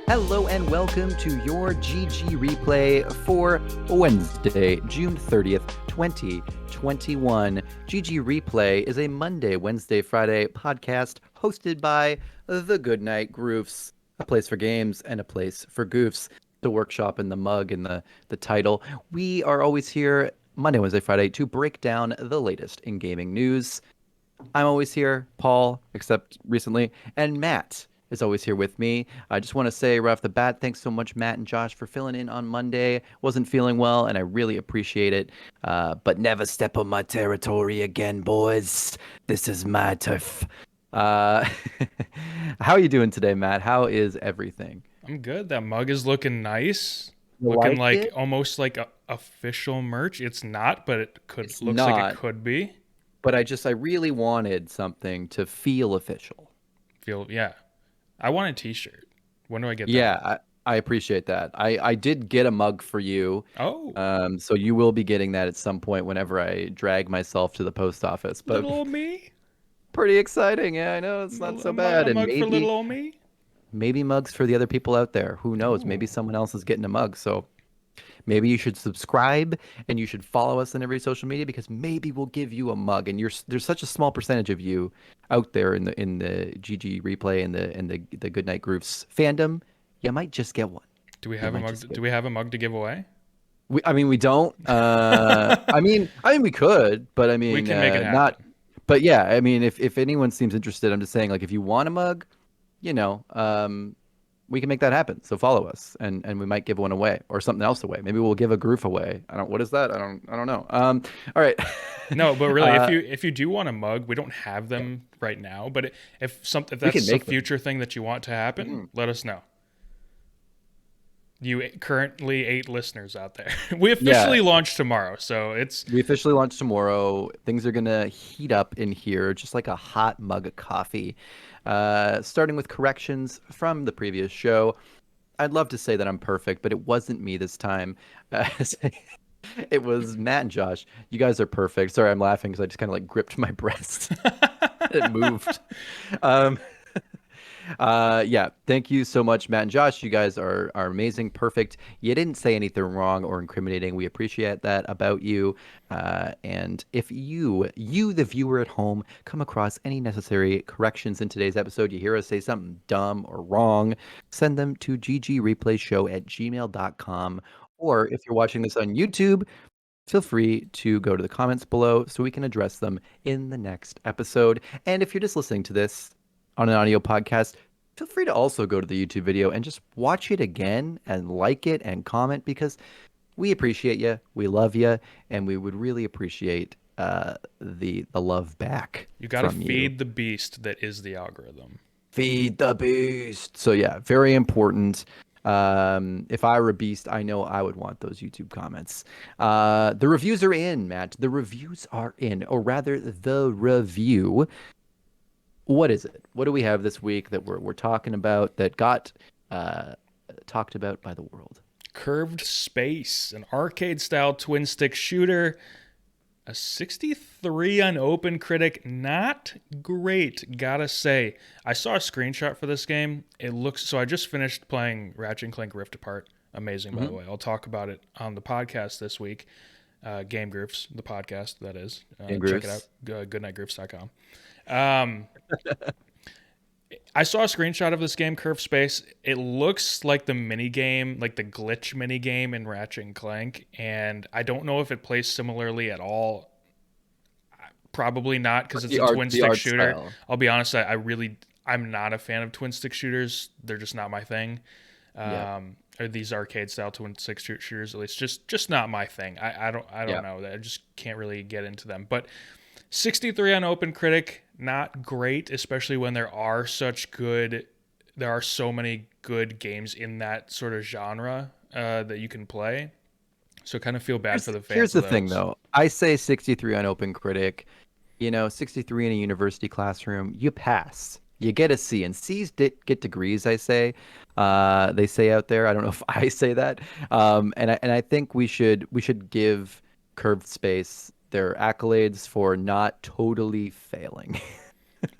Hello and welcome to your GG replay for Wednesday, June 30th, 2021. GG Replay is a Monday, Wednesday, Friday podcast hosted by the Goodnight Groofs, a place for games and a place for goofs. The workshop and the mug and the title. We are always here Monday, Wednesday, Friday to break down the latest in gaming news. I'm always here, Paul, except recently, and Matt is always here with me. I just want to say right off the bat, thanks so much, Matt and Josh, for filling in on Monday. Wasn't feeling well, and I really appreciate it. But never step on my territory again, boys. This is my turf. How are you doing today, Matt? How is everything? I'm good. That mug is looking nice. You Looking like like it? almost like a official merch. It's not, but it could It's looks like it not, could be. but I really wanted something to feel official. Yeah. I want a t-shirt. When do I get that? Yeah, I appreciate that. I did get a mug for you. Oh, So you will be getting that at some point whenever I drag myself to the post office. But little old me? pretty exciting. Yeah, I know it's not so A bad. And mug for little maybe old me? maybe mugs for the other people out there. Who knows? Maybe Oh. someone else is getting a mug. So maybe you should subscribe and you should follow us on every social media because maybe we'll give you a mug. And there's such a small percentage of you out there in the GG replay and the Goodnight Groofs fandom. You might just get one. Do we You have a might mug? just Do get we have a mug to give away? we don't. I mean, we could, but I We mean, can make it not. happen. But yeah, I mean, if anyone seems interested, I'm just saying, like, if you want a mug, you know, we can make that happen. So follow us, and we might give one away or something else away. Maybe we'll give a Groof away. I don't. What is that? I don't know. All right. No, but really, uh, if you do want a mug, we don't have them right now. But if we can that's a make them. future thing that you want to happen, Mhm. let us know. You currently 8 listeners out there. We Yeah, officially launch tomorrow, so it's we officially launch tomorrow. Things are gonna heat up in here, just like a hot mug of coffee. Starting with corrections from the previous show. I'd love to say that I'm perfect, but it wasn't me this time. Uh, it was Matt and Josh. You guys are perfect. Sorry, I'm laughing because I just kind of like gripped my breast. It moved. Um, yeah, thank you so much, Matt and Josh. You guys are amazing, perfect. You didn't say anything wrong or incriminating. We appreciate that about you. And if you, the viewer at home, come across any necessary corrections in today's episode, you hear us say something dumb or wrong, send them to ggreplayShow@gmail.com. Or if you're watching this on YouTube, feel free to go to the comments below so we can address them in the next episode. And if you're just listening to this on an audio podcast, feel free to also go to the YouTube video and just watch it again and like it and comment because we appreciate you, we love you, and we would really appreciate the love back you got to from you. feed the beast that is the algorithm. Feed the beast. So yeah, very important. If I were a beast, I know I would want those YouTube comments. The reviews are in, Matt. The reviews are in, or rather, the review. What is it? What do we have this week that we're talking about that got talked about by the world? Curved Space, an arcade-style twin-stick shooter. A 63 on OpenCritic, not great, gotta say. I saw a screenshot for this game. It looks so. I just finished playing Ratchet and Clank Rift Apart. Amazing, by the way. I'll talk about it on the podcast this week. Game Groofs, the podcast that is. Game Check it out. Grooves. Goodnightgroofs.com. Um, I saw a screenshot of this game, Curved Space. It looks like the mini game, like the glitch mini game in Ratchet and Clank, and I don't know if it plays similarly at all. Probably not because it's a twin The stick art shooter. style. I'll be honest, I'm not a fan of twin stick shooters. They're just not my thing. Yeah. Or these arcade style twin stick shooters, at least, just not my thing. I don't Yeah. know. I just can't really get into them. But 63 on OpenCritic, not great, especially when there are so many good games in that sort of genre that you can play. So kind of feel bad for the Here's fans the of thing, those. though. I say 63 on OpenCritic. 63 in a university classroom, you pass. You get a C, and C's get degrees. I say, they say out there. I don't know if I say that. And I think we should give Curved Space their accolades for not totally failing.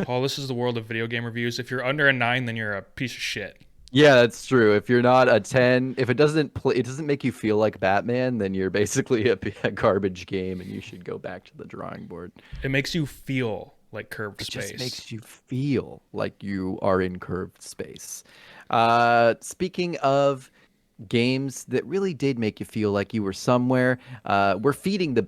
Paul, this is the world of video game reviews. If you're under a 9, then you're a piece of shit. Yeah, that's true. If you're not a 10, if it doesn't make you feel like Batman, then you're basically a garbage game and you should go back to the drawing board. It makes you feel like curved It just space. makes you feel like you are in curved space. Speaking of games that really did make you feel like you were somewhere, we're feeding the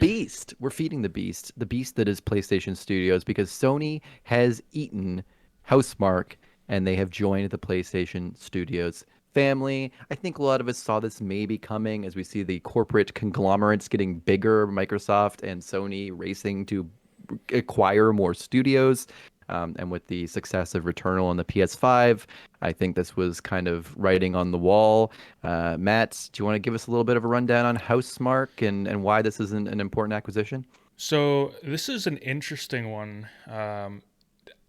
beast. We're feeding the beast that is PlayStation Studios, because Sony has eaten Housemarque and they have joined the PlayStation Studios family. I think a lot of us saw this maybe coming as we see the corporate conglomerates getting bigger, Microsoft and Sony racing to acquire more studios. And with the success of Returnal on the PS5, I think this was kind of writing on the wall. Matt, do you want to give us a little bit of a rundown on Housemarque and why this is an important acquisition? So this is an interesting one.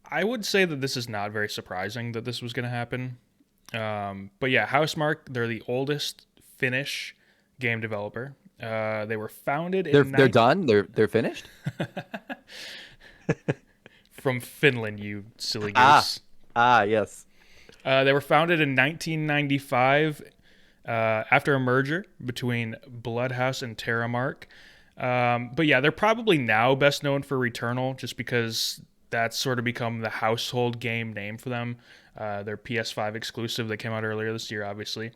I would say that this is not very surprising that this was going to happen. But yeah, Housemarque, they're the oldest Finnish game developer. They were founded They're done. They're finished. from Finland, you silly Ah, goose. yes. They were founded in 1995 after a merger between Bloodhouse and Terramark. But yeah, they're probably now best known for Returnal, just because that's sort of become the household game name for them. Their PS5 exclusive that came out earlier this year, obviously.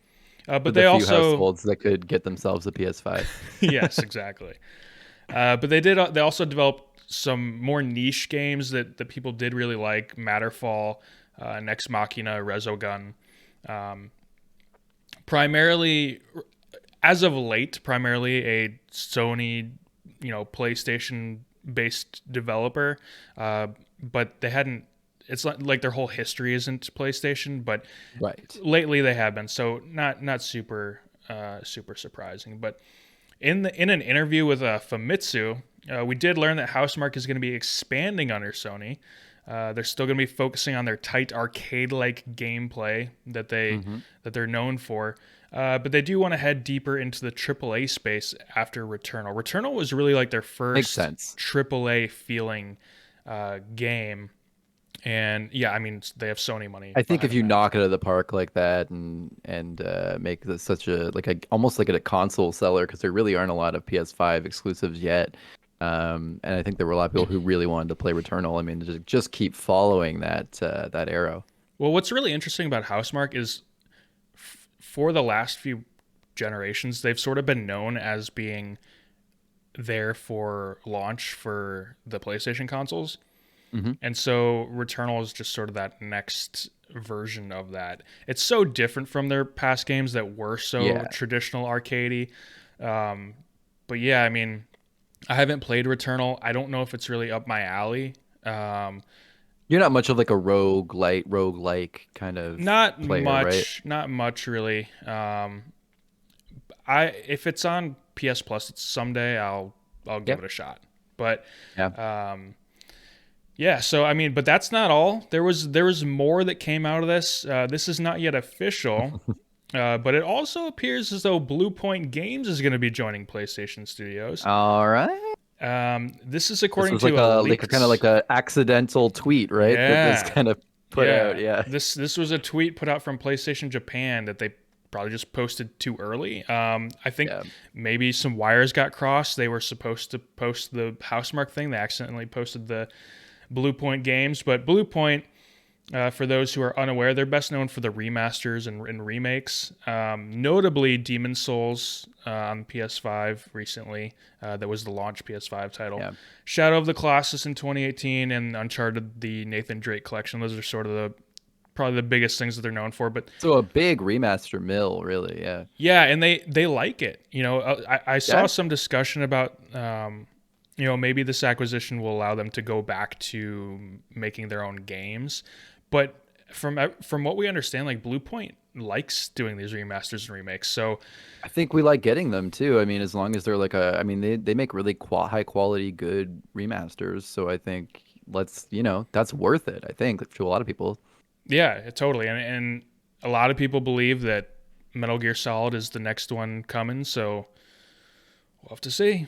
For But the they few also, households that could get themselves a PS5. yes, exactly. But they did. They also developed some more niche games that people did really like: Matterfall, Nex Machina, Resogun. Primarily, as of late, primarily a Sony, PlayStation based developer. But they hadn't. It's not like their whole history isn't PlayStation, but Right. lately they have been. So not super super surprising. But in an interview with Famitsu, we did learn that Housemarque is going to be expanding under Sony. They're still going to be focusing on their tight arcade-like gameplay that they're known for, but they do want to head deeper into the AAA space after Returnal. Returnal was really like their Makes first sense. AAA feeling game, and yeah, I mean they have Sony money I think if behind you them now. knock it out of the park like that and make this such a almost like a console seller, because there really aren't a lot of PS5 exclusives yet. And I think there were a lot of people who really wanted to play Returnal. I mean, just keep following that arrow. Well, what's really interesting about Housemarque is for the last few generations, they've sort of been known as being there for launch for the PlayStation consoles. Hmm. And so Returnal is just sort of that next version of that. It's so different from their past games that were so Yeah. traditional arcadey. But yeah, I mean, I haven't played Returnal. I don't know if it's really up my alley. Um, You're not much of like a roguelike kind of not player, right? much, not much really. I if it's on PS Plus, it's someday I'll give Yeah. it a shot. But Yeah. yeah, so I mean, but that's not all. There was more that came out of this. This is not yet official, but it also appears as though Bluepoint Games is going to be joining PlayStation Studios. All right. This is This according was to a like a leaked. kind of like a accidental tweet, right? That this Yeah, kind of put out. yeah. Yeah. This was a tweet put out from PlayStation Japan that they probably just posted too early. I think Yeah. maybe some wires got crossed. They were supposed to post the Housemarque thing. They accidentally posted the Bluepoint Games, but Bluepoint, for those who are unaware, they're best known for the remasters and remakes, notably Demon Souls on PS5 recently. That was the launch PS5 title. Yeah. Shadow of the Colossus in 2018 and Uncharted, the Nathan Drake collection. Those are sort of probably the biggest things that they're known for. But So a big remaster mill, really. Yeah. yeah, and they like it. I saw Yeah. some discussion about maybe this acquisition will allow them to go back to making their own games, but from what we understand, like Bluepoint likes doing these remasters and remakes. So I think we like getting them too. I mean, as long as they're I mean, they make really high quality, good remasters. So I think that's worth it. I think to a lot of people. yeah, totally, and a lot of people believe that Metal Gear Solid is the next one coming. So we'll have to see.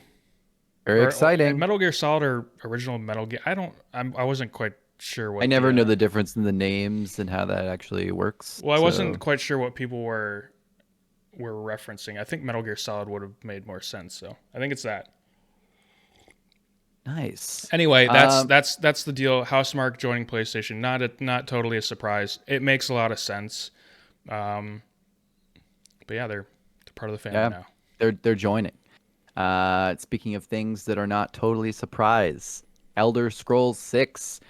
Very or exciting. Metal Gear Solid or original Metal Gear. I wasn't quite sure I what never the know the difference in the names and how that actually works. well, I wasn't So quite sure what people were referencing. I think Metal Gear Solid would have made more sense. So I think it's that. nice. Anyway, Um, that's the deal. Housemarque joining PlayStation, not totally a surprise. It makes a lot of sense. Um, but yeah, they're part of the family yeah, now. they're joining. Speaking of things that are not totally surprise, Elder Scrolls 6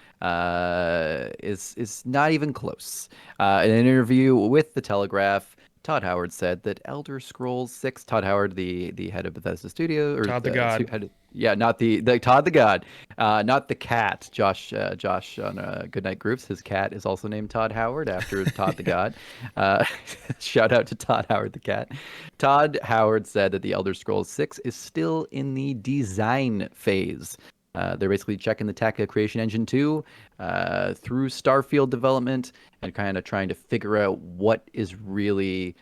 is not even close. In an interview with The Telegraph, Todd Howard said that Elder Scrolls 6, Todd Howard, the head of Bethesda Studio, or Todd the the God. head, yeah, not the Todd the God, not the cat. Josh on Goodnight Groofs, his cat is also named Todd Howard after Todd the God. Uh, shout out to Todd Howard the cat. Todd Howard said that the Elder Scrolls 6 is still in the design phase. They're basically checking the tech of Creation Engine 2 through Starfield development and kind of trying to figure out what is really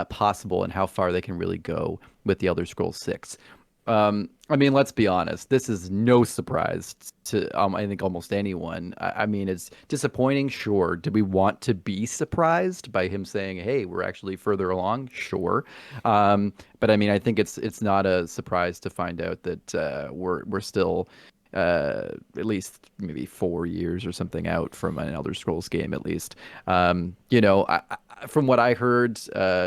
possible and how far they can really go with the Elder Scrolls 6. I mean, let's be honest. This is no surprise to I think almost anyone. I mean, it's disappointing, sure. Do we want to be surprised by him saying, "Hey, we're actually further along"? Sure. But I mean, I think it's not a surprise to find out that we're still at least maybe 4 years or something out from an Elder Scrolls game, at least. From what I heard,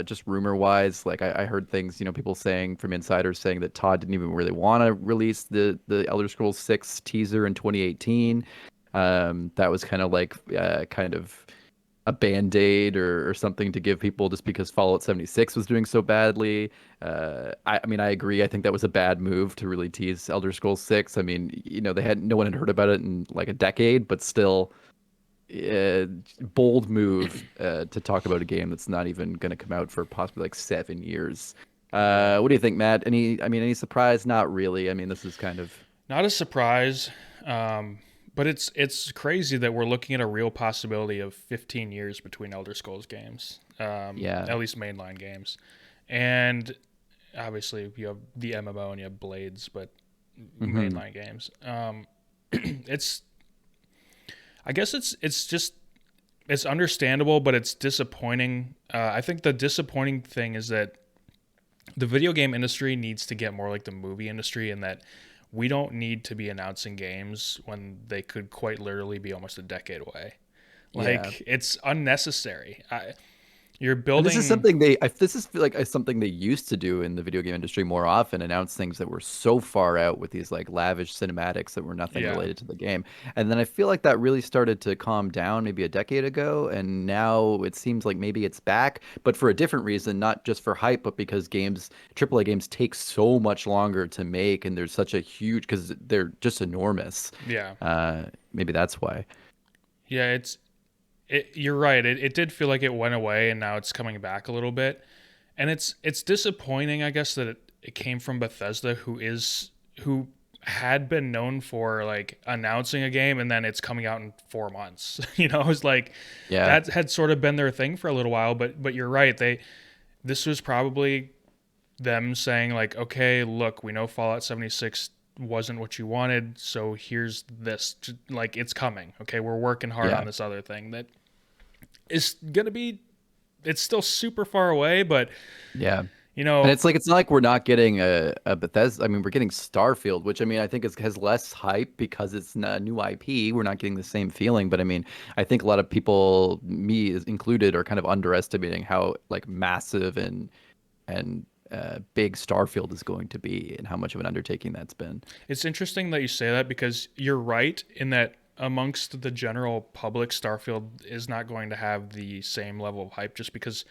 just rumor wise, like I heard things, people saying from insiders saying that Todd didn't even really want to release the Elder Scrolls 6 teaser in 2018. That was kind of like kind of a band-aid or something to give people just because Fallout 76 was doing so badly. I mean, I agree. I think that was a bad move to really tease Elder Scrolls 6. I mean, no one had heard about it in like a decade, but still, uh, bold move to talk about a game that's not even going to come out for possibly like 7 years. Yeah. What do you think, Matt? Any surprise? Not really. I mean, this is kind of Not a surprise, but it's crazy that we're looking at a real possibility of 15 years between Elder Scrolls games, yeah. at least mainline games, and obviously you have the MMO and you have Blades, but Hmm. mainline games. It's I guess it's just it's understandable, but it's disappointing. I think the disappointing thing is that the video game industry needs to get more like the movie industry in that we don't need to be announcing games when they could quite literally be almost a decade away. Yeah. Like it's unnecessary. You're And this is building, something this is like something they used to do in the video game industry more often, announce things that were so far out with these like lavish cinematics that were nothing yeah, related to the game. And then I feel like that really started to calm down maybe a decade ago, and now it seems like maybe it's back, but for a different reason, not just for hype, but because AAA games take so much longer to make, and there's such a huge because they're just enormous. yeah, Uh, Maybe that's why. yeah. You're right. It did feel like it went away, and now it's coming back a little bit. And it's disappointing, I guess, that it came from Bethesda, who had been known for like announcing a game and then it's coming out in 4 months. It's like Yeah. that had sort of been their thing for a little while. But you're right. This was probably them saying like, okay, look, we know Fallout 76 wasn't what you wanted, so here's this. Like it's coming. Okay, we're working hard on Yeah. this other thing that is gonna be. It's still super far away, but Yeah. you And know, it's not like we're not getting a Bethesda. I mean, we're getting Starfield, which I mean, I think has less hype because it's a new IP. We're not getting the same feeling, but I mean, I think a lot of people, included, are kind of underestimating how like massive and big Starfield is going to be and how much of an undertaking that's been. it's interesting that you say that because you're right in that amongst the general public, Starfield is not going to have the same level of hype just because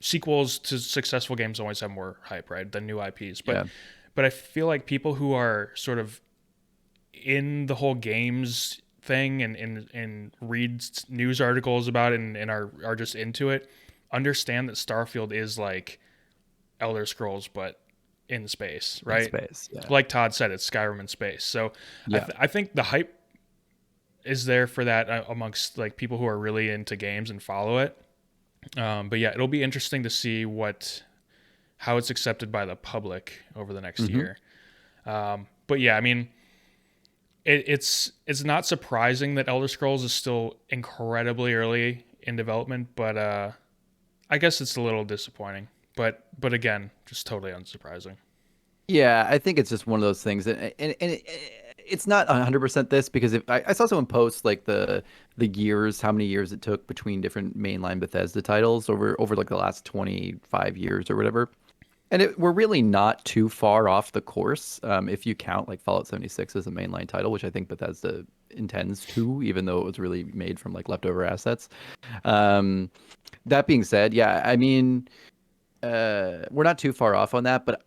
sequels to successful games always have more hype, right, than new IPs. But Yeah. but I feel like people who are sort of in the whole games thing and read news articles about it and are just into it understand that Starfield is like Elder Scrolls but in space, In right? space. Yeah. Like Todd said, it's Skyrim in space. So Yeah. I think the hype is there for that amongst like people who are really into games and follow it. But yeah, it'll be interesting to see how it's accepted by the public over the next Hmm. year. But yeah, I mean, it's not surprising that Elder Scrolls is still incredibly early in development, but I guess it's a little disappointing. But again, just totally unsurprising. Yeah, I think it's just one of those things, it's not 100% this because if I saw someone post like the years, how many years it took between different mainline Bethesda titles over like the last 25 years or whatever. And we're really not too far off the course if you count like Fallout 76 as a mainline title, which I think Bethesda intends to, even though it was really made from like leftover assets. Um, that being said, yeah, I mean, we're not too far off on that, but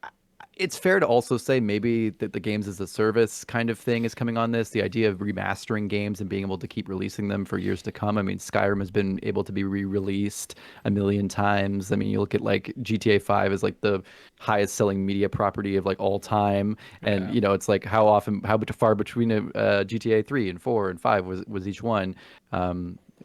it's fair to also say maybe that the games as a service kind of thing is coming on this. The idea of remastering games and being able to keep releasing them for years to come. I mean, Skyrim has been able to be re-released a million times. I mean, you look at like GTA 5 is like the highest selling media property of like all time. And Yeah. it's like how far between GTA 3 and 4 and 5 was each one.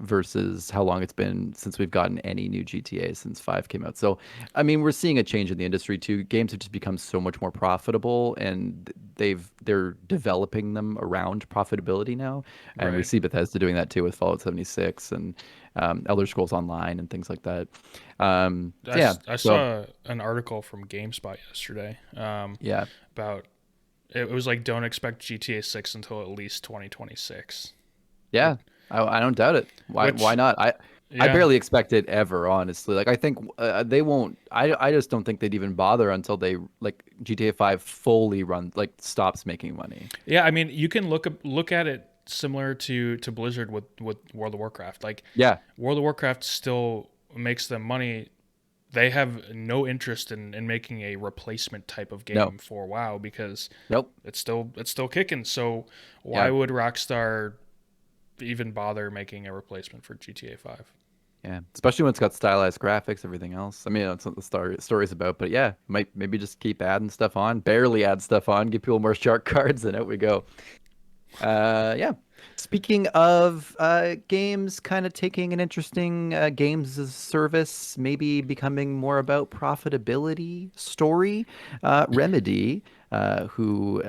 Versus how long it's been since we've gotten any new GTA since 5 came out. So, I mean, we're seeing a change in the industry too. Games have just become so much more profitable, and they're developing them around profitability now. And we Right. see Bethesda doing that too with Fallout 76 and Elder Scrolls Online and things like that. I, Yeah. I So saw an article from GameSpot yesterday yeah, about it was like don't expect GTA 6 until at least 2026. yeah. I don't doubt it. Why Which not? I yeah. barely expect it ever, honestly. Like I think they won't. I just don't think they'd even bother until they like GTA 5 fully run like stops making money. Yeah, I mean, you can look at it similar to Blizzard with World of Warcraft. Like Yeah. World of Warcraft still makes them money. They have no interest in making a replacement type of No. game for WoW because Nope. it's still kicking. So why Yeah. would Rockstar even bother making a replacement for GTA 5? Yeah. Especially when it's got stylized graphics, everything else. I mean, that's what the story's about. But yeah, might maybe just keep adding stuff on, barely add stuff on, give people more shark cards, and out we go. Yeah. Speaking of games, kind of taking an interesting games as a service, maybe becoming more about profitability story. Remedy, who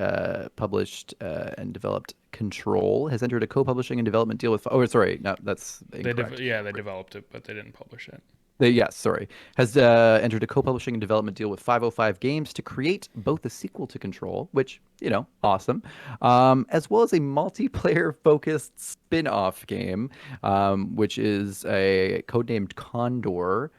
published and developed Control, has entered a co-publishing and development deal with. Oh, sorry, no, that's incorrect. They developed it, but they didn't publish it. Yes, sorry. Has entered a co-publishing and development deal with 505 Games to create both a sequel to Control, which, awesome, as well as a multiplayer-focused spin-off game, which is a codenamed Condor,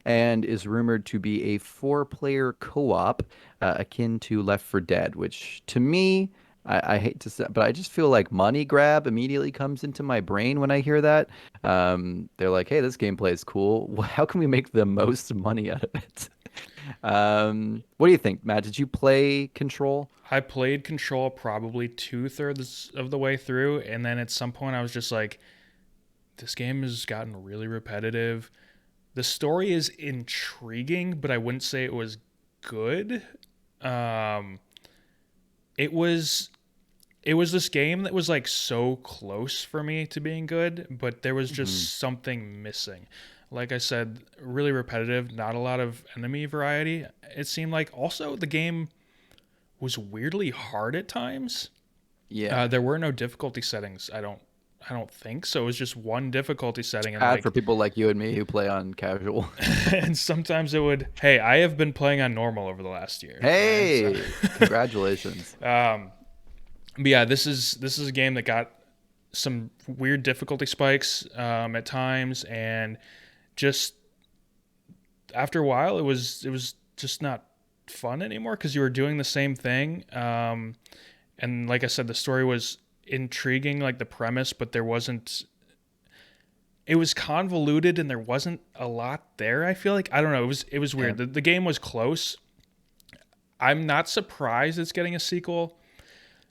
and is rumored to be a four-player co-op akin to Left 4 Dead, which to me, I hate to say, but I just feel like money grab immediately comes into my brain when I hear that. They're like, "Hey, this gameplay is cool. How can we make the most money out of it?" What do you think, Matt? Did you play Control? I played Control probably 2/3 of the way through, and then at some point I was just like, this game has gotten really repetitive. The story is intriguing, but I wouldn't say it was good. Um, it was it was this game that was like so close for me to being good, but there was Hmm. just something missing. Like I said, really repetitive, not a lot of enemy variety. It seemed like also the game was weirdly hard at times. Yeah. There were no difficulty settings. I don't think so. It was just one difficulty setting, and Bad for like, people like you and me who play on casual. and sometimes it would. Hey, I have been playing on normal over the last year. All right, so, Hey, congratulations. but yeah, this is a game that got some weird difficulty spikes at times, and just after a while, it was just not fun anymore because you were doing the same thing. And like I said, the story was intriguing, like the premise, but there wasn't. It was convoluted, and there wasn't a lot there. I feel like I don't know. It was Yeah. weird. The game was close. I'm not surprised it's getting a sequel.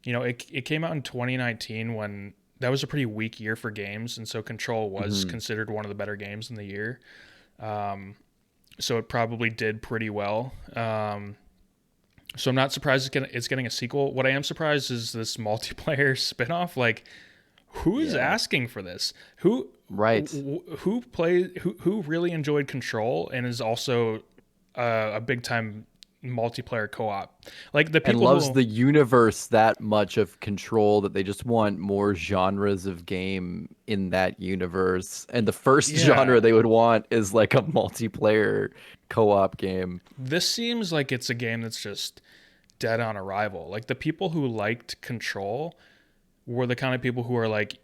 It came out in 2019 when that was a pretty weak year for games, and so Control was Hmm. considered one of the better games in the year. So it probably did pretty well. So I'm not surprised it's getting a sequel. What I am surprised is this multiplayer spinoff. Like, who is Yeah. asking for this? Who Right. who really enjoyed Control and is also a big time multiplayer co-op. Like the And people loves who the universe that much of Control that they just want more genres of game in that universe. And the first genre yeah, they would want is like a multiplayer co-op game. this seems like it's a game that's just dead on arrival. Like the people who liked Control were the kind of people who are like,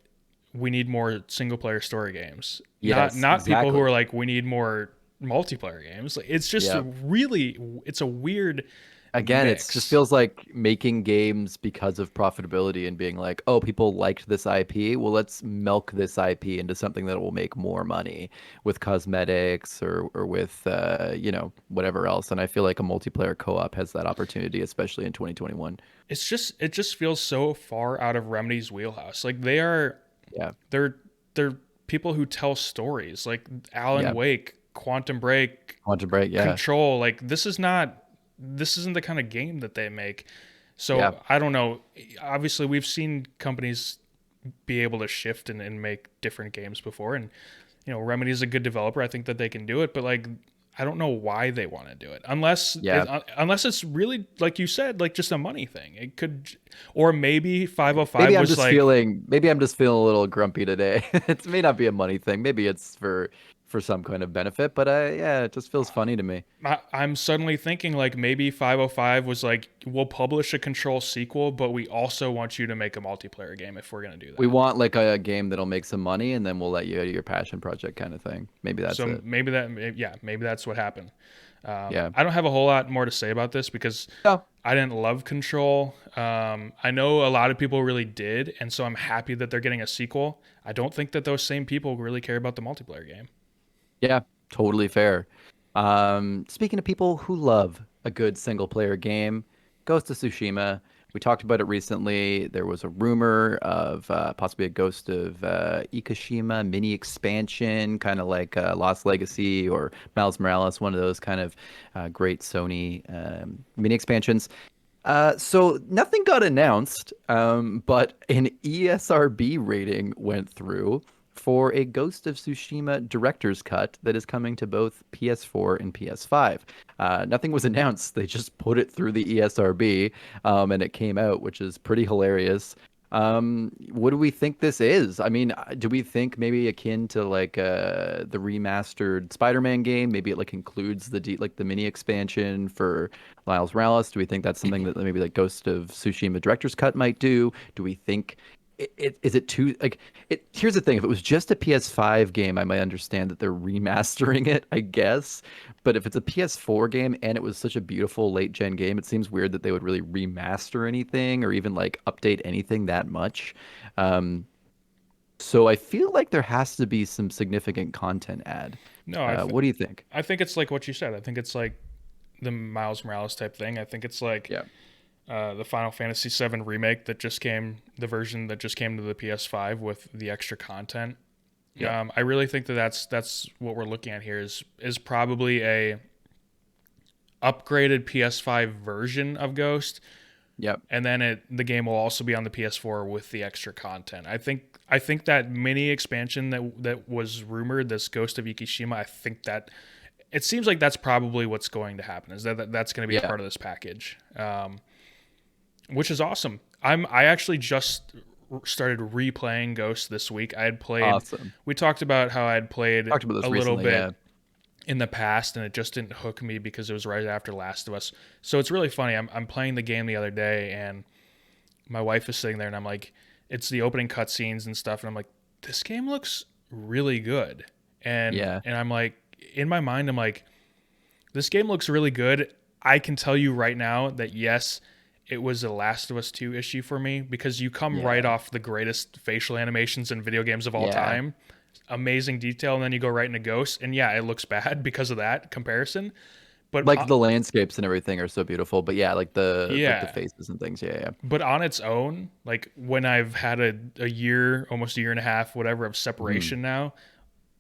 we need more single player story games. Yes, Not people who are exactly. like, we need more multiplayer games. Like, it's just Yeah. really, it's a weird Again, it just mix. feels like making games because of profitability and being like, oh, people liked this IP. Well, let's milk this IP into something that will make more money with cosmetics or with, whatever else. And I feel like a multiplayer co-op has that opportunity, especially in 2021. It just feels so far out of Remedy's wheelhouse. Like Yeah. they're people who tell stories like Alan Yeah. Wake, Quantum Break, Quantum Break. Yeah. Control. Like this isn't the kind of game that they make. Yeah. So I don't know. Obviously, we've seen companies be able to shift and make different games before, and Remedy is a good developer. I think that they can do it, but like I don't know why they want to do it Yeah. unless it's really like you said, like just a money thing. It could, or maybe 505 Maybe I'm was just like, feeling maybe I'm just feeling a little grumpy today. It may not be a money thing. Maybe it's for some kind of benefit, but yeah, it just feels funny to me. I'm suddenly thinking like maybe 505 was like, we'll publish a Control sequel, but we also want you to make a multiplayer game if we're gonna do We that. want like a game that'll make some money and then we'll let you do your passion project kind of thing. Maybe that's So it. yeah, maybe that's what happened. Yeah. I don't have a whole lot more to say about this because No. I didn't love Control. I know a lot of people really did, and so I'm happy that they're getting a sequel. I don't think that those same people really care about the multiplayer game. Yeah, totally fair. Speaking of people who love a good single player game, Ghost of Tsushima. We talked about it recently. There was a rumor of possibly a Ghost of Ikushima mini expansion, kind of like Lost Legacy or Miles Morales, one of those kind of great Sony mini expansions. So nothing got announced, but an ESRB rating went through for a Ghost of Tsushima director's cut that is coming to both PS4 and PS5. Nothing was announced; they just put it through the ESRB, and it came out, which is pretty hilarious. What do we think this is? I mean, do we think maybe akin to like the remastered Spider-Man game? Maybe it like includes like the mini expansion for Miles Morales. Do we think that's something that maybe like Ghost of Tsushima director's cut might do? Do we think is it too like it? Here's the thing: if it was just a PS5 game, I might understand that they're remastering it, I guess. But if it's a PS4 game and it was such a beautiful late gen game, it seems weird that they would really remaster anything or even like update anything that much. Um, so I feel like there has to be some significant content add. No, What do you think? I think it's like what you said. I think it's like the Miles Morales type thing. I think it's like Yeah. the Final Fantasy VII remake that just came, the version that just came to the PS5 with the extra content. Yep. I really think that that's what we're looking at here is probably a upgraded PS5 version of Ghost, Yep. and then the game will also be on the PS4 with the extra content. I think that mini expansion that was rumored, this Ghost of Ikishima, I think that it seems like that's probably what's going to happen. Is that's going to be a Yeah. part of this package, which is awesome. I actually just started replaying Ghost this week. I had played. Awesome. We talked about how I had played Talked about this a little recently. Yeah. bit in the past, and it just didn't hook me because it was right after Last of Us. So it's really funny. I'm playing the game the other day, and my wife is sitting there, and I'm like, it's the opening cutscenes and stuff, and I'm like, this game looks really good, Yeah. and I'm like, in my mind, I'm like, this game looks really good. I can tell you right now that yes, it was a Last of Us 2 issue for me because you come right Yeah. off the greatest facial animations in video games of all Yeah. time. Amazing detail, and then you go right into Ghost, and yeah, it looks bad because of that comparison. But Like the landscapes and everything are so beautiful, but yeah, like the yeah, faces and things. Yeah. Yeah. but on its own, like when I've had a year, almost a year and a half, whatever, of Mhm. separation now,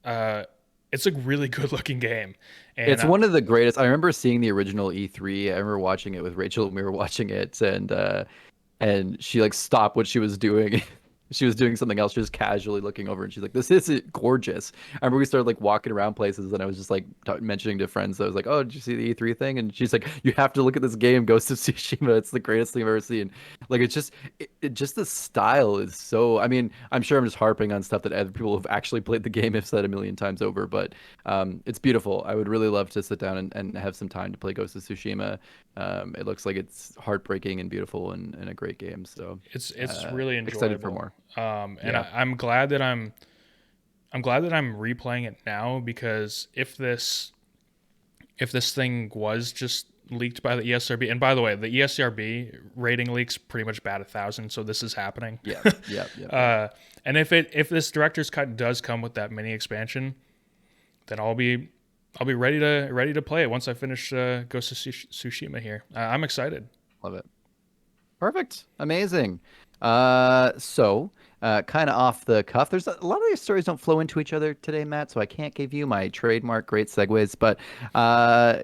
uh, it's a really good looking game. And It's one of the greatest. I remember seeing the original E3. I remember watching it with Rachel and we were watching it and she like stopped what she was doing She was doing something else, just casually looking over, and she's like, "This isn't gorgeous." I remember we started like walking around places, and I was just like mentioning to friends, I was like, "Oh, did you see the E3 thing?" And she's like, "You have to look at this game, Ghost of Tsushima. It's the greatest thing I've ever seen." Like, it's just, just the style is so. I mean, I'm sure I'm just harping on stuff that other people who've actually played the game have said a million times over, but it's beautiful. I would really love to sit down and have some time to play Ghost of Tsushima. It looks like it's heartbreaking and beautiful and a great game. So It's really excited for enjoyable. more. And Yeah. I'm glad that I'm glad that I'm replaying it now, because if this thing was just leaked by the ESRB, and by the way, the ESRB rating leaks pretty much bat 1,000, so this is happening. Yeah. Yeah. Yeah. Yeah. uh, and if this director's cut does come with that mini expansion, then I'll be ready to play it once I finish Ghost of Tsushima here. I'm excited. Love it. Perfect. Amazing. Kind of off the cuff, there's a lot of these stories don't flow into each other today, Matt, so I can't give you my trademark great segues, but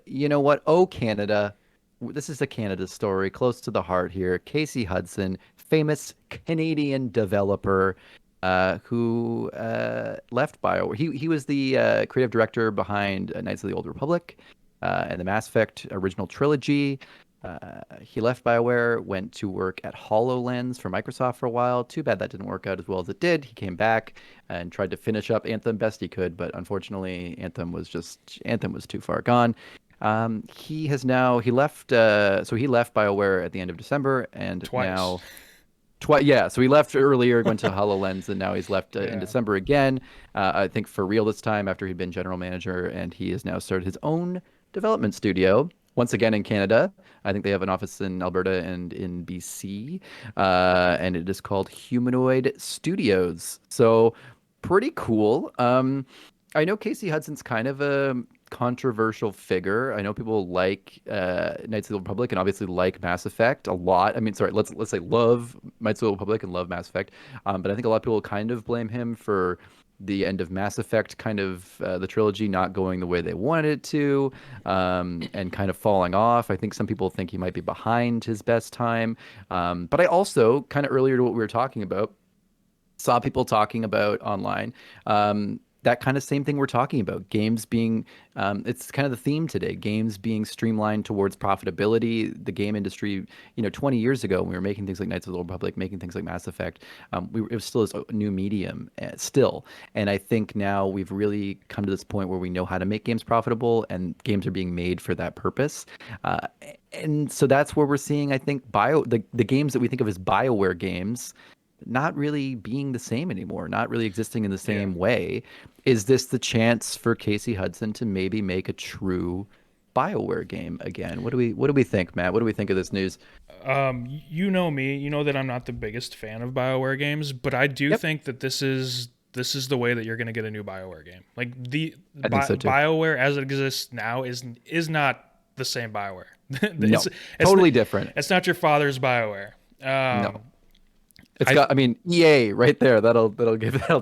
you know what? Oh, Canada. This is a Canada story close to the heart here. Casey Hudson, famous Canadian developer, who left BioWare. He was the creative director behind Knights of the Old Republic and the Mass Effect original trilogy. He left BioWare, went to work at HoloLens for Microsoft for a while. Too bad that didn't work out as well as it did. He came back and tried to finish up Anthem best he could, but unfortunately, Anthem was too far gone. He left. He left BioWare at the end of December, and Twice. now twice. Yeah, so he left earlier, went to HoloLens, and now he's left in Yeah. December again. I think for real this time after he'd been general manager, and he has now started his own development studio once again in Canada. I think they have an office in Alberta and in BC, and it is called Humanoid Studios. So pretty cool. I know Casey Hudson's kind of a controversial figure. I know people like Knights of the Old Republic and obviously like Mass Effect a lot. I mean, sorry, let's say love Knights of the Old Republic and love Mass Effect. But I think a lot of people kind of blame him for the end of Mass Effect, kind of the trilogy not going the way they wanted it to, and kind of falling off. I think some people think he might be behind his best time. But I also, kind of earlier to what we were talking about, saw people talking about online that kind of same thing we're talking about. Games being, it's kind of the theme today. Games being streamlined towards profitability. The game industry, 20 years ago, when we were making things like Knights of the Old Republic, making things like Mass Effect, it was still a new medium, still. And I think now we've really come to this point where we know how to make games profitable, and games are being made for that purpose. Uh, and so that's where we're seeing, I think, the games that we think of as BioWare games not really being the same anymore, not really existing in the Yeah. same way. Is this the chance for Casey Hudson to maybe make a true BioWare game again? What do we think, Matt? What do we think of this news? You know me. You know that I'm not the biggest fan of BioWare games, but I do Yep, think that this is the way that you're going to get a new BioWare game. Like I think so too. BioWare as it exists now is not the same BioWare. No, It's totally different. it's not your father's BioWare. No, it's I got. I mean, EA right there. That'll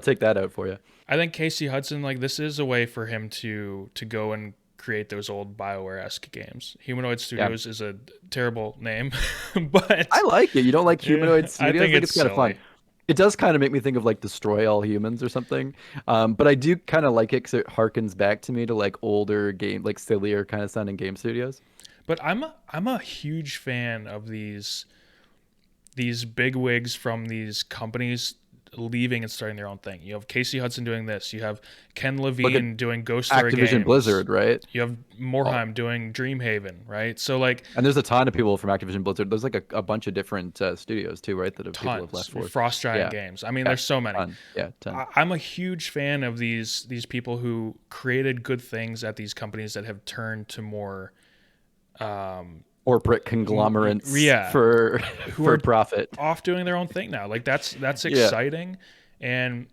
take that out for you. I think Casey Hudson, like, this is a way for him to go and create those old BioWare-esque games. Humanoid Yeah, Studios is a terrible name, I but like it. You don't like yeah, Humanoid I Studios? I think think it's it's kind of fun. silly. It does kind of make me think of like Destroy All Humans or something. But I do kind of like it because it harkens back to me to like older game, like sillier kind of sounding game studios. But I'm a huge fan of these big wigs from these companies leaving and starting their own thing. You have Casey Hudson doing this. You have Ken Look at Levine doing Ghost Story Activision games. Blizzard, right? You have Oh, Morheim doing Dreamhaven, right? So, like, and there's a ton of people from Activision Blizzard. There's like a bunch of different studios too, right? People have left tons. for. Frost Giant Yeah, Games. I mean, yeah, there's so many. ton. Yeah, ton. I'm a huge fan of these people who created good things at these companies that have turned to more, um, Corporate conglomerates yeah, for who for are profit. off doing their own thing now. Like, that's Yeah, exciting, and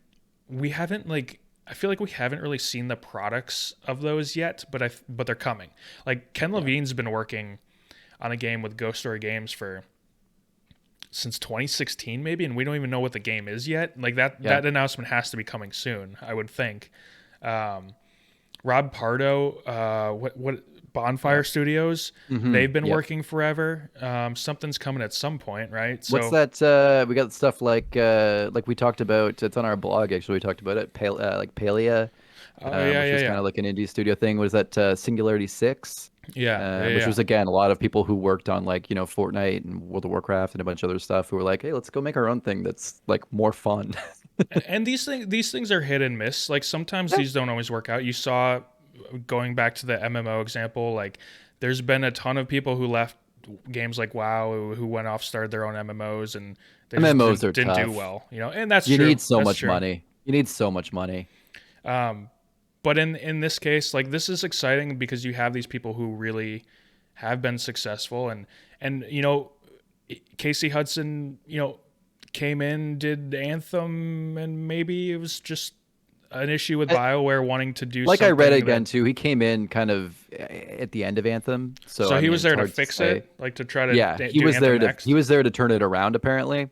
we haven't, like, I feel like we haven't really seen the products of those yet, but they're coming. Like, Ken yeah, Levine's been working on a game with Ghost Story Games for since 2016 maybe, and we don't even know what the game is yet. Like, that yeah. that announcement has to be coming soon, I would think. um Rob Pardo, what Bonfire Studios. Mm-hmm. They've been Yep. working forever. Something's coming at some point, right? What's So that? We got stuff like we talked about. It's on our blog actually. We talked about it. Like Palia, oh yeah, which yeah, was kind yeah, of like an indie studio thing. Was that Singularity 6? yeah, yeah, Which yeah. was again a lot of people who worked on like Fortnite and World of Warcraft and a bunch of other stuff who were like, hey, let's go make our own thing that's like more fun. And these things are hit and miss. Like sometimes Yeah. these don't always work out. You saw going back to the MMO example, like there's been a ton of people who left games like WoW who went off started their own MMOs and they just MMOs didn't are didn't do tough. well, and that's You true. need so That's much true. money. You need so much money. But in this case, like this is exciting because you have these people who really have been successful and Casey Hudson, came in, did Anthem, and maybe it was just an issue with I, BioWare wanting to do like I read something again that. too. He came in kind of at the end of Anthem, so So I he mean was it's there to hard to fix say. it, like to try to Yeah, he do was Anthem there to next. turn it around apparently.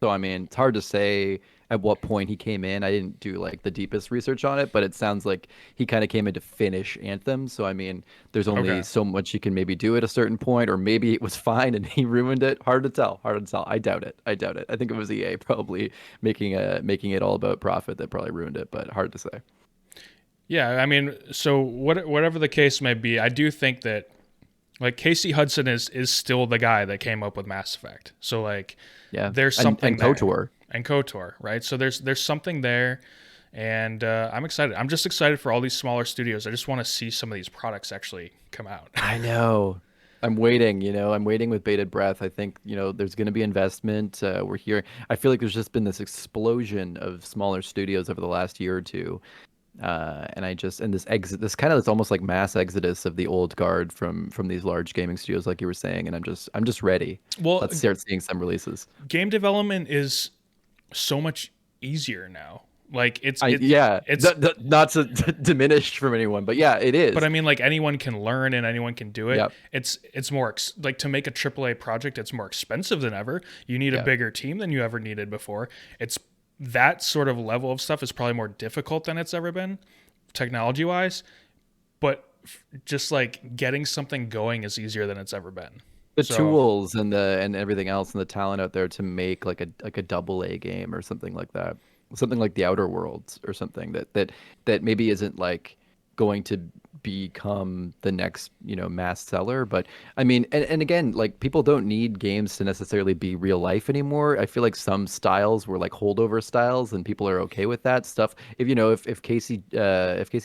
So I mean, it's hard to say at what point he came in. I didn't do like the deepest research on it, but it sounds like he kind of came in to finish Anthem. So I mean, there's only Okay. so much you can maybe do at a certain point, or maybe it was fine and he ruined it. Hard to tell. Hard to tell. I doubt it. I doubt it. I think it was EA probably making it all about profit that probably ruined it, but hard to say. Yeah, I mean, so whatever the case may be, I do think that like Casey Hudson is still the guy that came up with Mass Effect. So like Yeah, there's and something there. KOTOR. And KOTOR, right? So there's something there, and I'm excited. I'm just excited for all these smaller studios. I just want to see some of these products actually come out. I know. I'm waiting, I'm waiting with bated breath. I think, there's going to be investment. We're hearing, I feel like there's just been this explosion of smaller studios over the last year or two. And this exit, this kind of, it's almost like mass exodus of the old guard from these large gaming studios, like you were saying. And I'm just ready. Well, Let's start seeing some releases. game development is so much easier now. Like Yeah, it's not to diminish from anyone, but yeah, it but is. I mean like anyone can learn and anyone can do it. Yep. It's more like to make a AAA project, it's more expensive than ever. You need a Yeah. bigger team than you ever needed before. It's that sort of level of stuff is probably more difficult than it's ever been technology wise, but just like getting something going is easier than it's ever been. The So tools and everything else and the talent out there to make like a double A game or something like that. Something like the Outer Worlds or something that maybe isn't like going to become the next, mass seller. But I mean, and again, like people don't need games to necessarily be real life anymore. I feel like some styles were like holdover styles and people are okay with that stuff. If Casey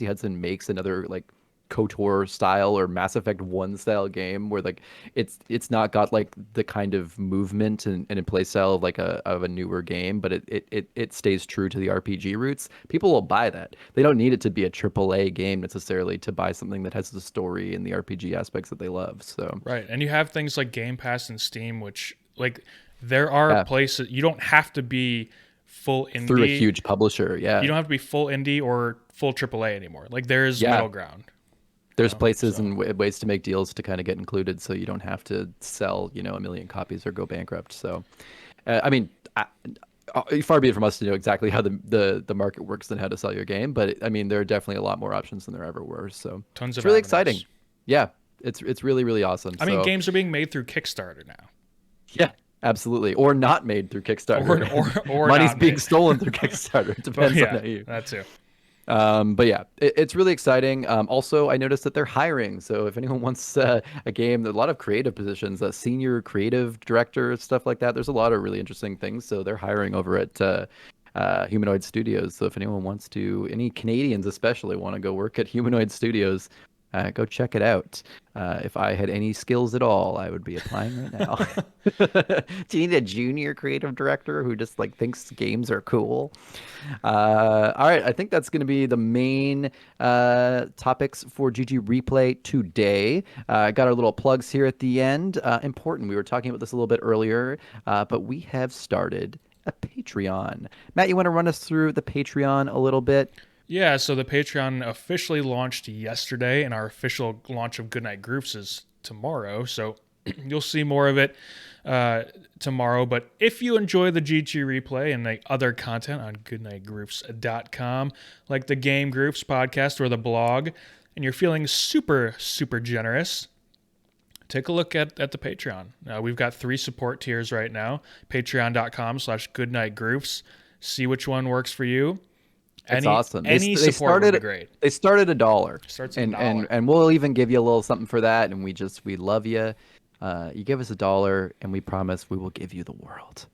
Hudson makes another like KOTOR style or Mass Effect 1 style game where like it's not got like the kind of movement and a play style of like a newer game, but it stays true to the RPG roots. People will buy that. They don't need it to be a AAA game necessarily to buy something that has the story and the RPG aspects that they love. So right, and you have things like Game Pass and Steam, which like there are yeah, places you don't have to be full through a indie. huge publisher. You Yeah. don't have to be full indie or full AAA anymore. Like there is Yeah. middle ground. There's places So and ways to make deals to kind of get included so you don't have to sell, a million copies or go bankrupt. So, I mean, far be it from us to know exactly how the market works and how to sell your game, but I mean, there are definitely a lot more options than there ever were. So tons it's of really exciting. avenues. Yeah, it's really really awesome. I mean, So games are being made through Kickstarter now, yeah, absolutely, or not made through Kickstarter. or Money's not being made. stolen through Kickstarter. It But depends on yeah, how you. that too. But yeah, it's really exciting. Also, I noticed that they're hiring. So if anyone wants a game, there's a lot of creative positions, a senior creative director, stuff like that. There's a lot of really interesting things. So they're hiring over at Humanoid Studios. So if anyone wants to, any Canadians especially want to go work at Humanoid Studios, go check it out. If I had any skills at all, I would be applying right now. Do you need a junior creative director who just like thinks games are cool? All right, I think that's going to be the main topics for GG Replay today. Got our little plugs here at the end. Important. We were talking about this a little bit earlier, but we have started a Patreon. Matt, you want to run us through the Patreon a little bit? Yeah, so the Patreon officially launched yesterday, and our official launch of Goodnight Groofs is tomorrow. So you'll see more of it tomorrow. But if you enjoy the GG Replay and the other content on goodnightgroofs.com, like the Game Groofs podcast or the blog, and you're feeling super, super generous, take a look at the Patreon. We've got 3 support tiers right now. Patreon.com/Goodnight Groofs. See which one works for you. It's awesome. Any support would be great. They started $1, Starts at $1. and we'll even give you a little something for that. And we love you. You give us $1, and we promise we will give you the world.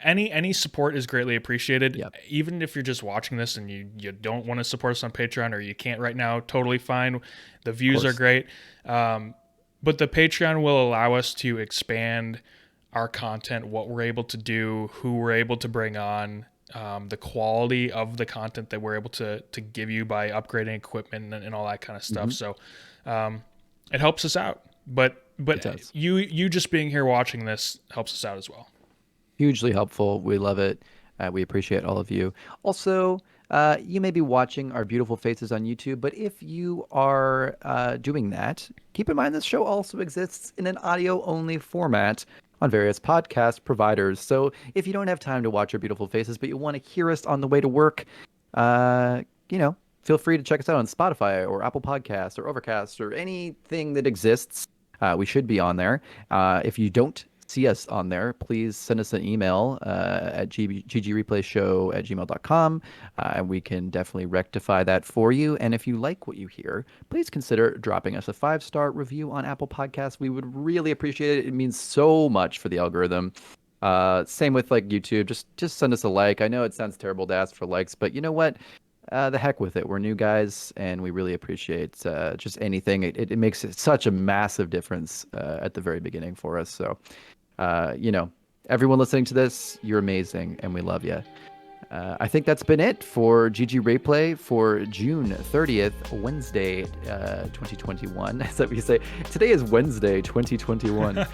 Any support is greatly appreciated. Yep. Even if you're just watching this and you don't want to support us on Patreon, or you can't right now, totally fine. The views are great. But the Patreon will allow us to expand our content, what we're able to do, who we're able to bring on, the quality of the content that we're able to give you by upgrading equipment and all that kind of stuff. So it helps us out. But you just being here watching this helps us out as well. Hugely helpful. We love it. We appreciate all of you. Also, you may be watching our beautiful faces on YouTube, but if you are doing that, keep in mind this show also exists in an audio-only format on various podcast providers. So if you don't have time to watch our beautiful faces, but you want to hear us on the way to work, feel free to check us out on Spotify or Apple Podcasts or Overcast or anything that exists. We should be on there. If you don't see us on there, please send us an email at ggreplayshow@gmail.com, and we can definitely rectify that for you. And if you like what you hear, please consider dropping us a 5-star review on Apple Podcasts. We would really appreciate it. It means so much for the algorithm. Same with like YouTube. Just send us a like. I know it sounds terrible to ask for likes, but you know what? The heck with it. We're new guys, and we really appreciate just anything. It makes such a massive difference at the very beginning for us. So, everyone listening to this, you're amazing, and we love you. I think that's been it for GG Replay for June 30th, Wednesday, 2021. As we say, today is Wednesday, 2021.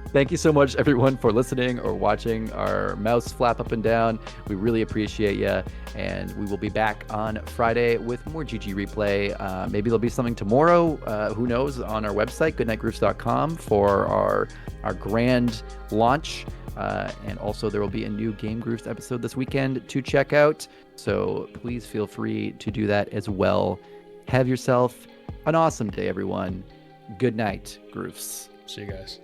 Thank you so much, everyone, for listening or watching our mouse flap up and down. We really appreciate you, and we will be back on Friday with more GG Replay. Maybe there'll be something tomorrow, who knows, on our website, goodnightgroofs.com, for our grand launch. And also there will be a new Game Groofs episode this weekend to check out. So please feel free to do that as well. Have yourself an awesome day, everyone. Good night, Groofs. See you guys.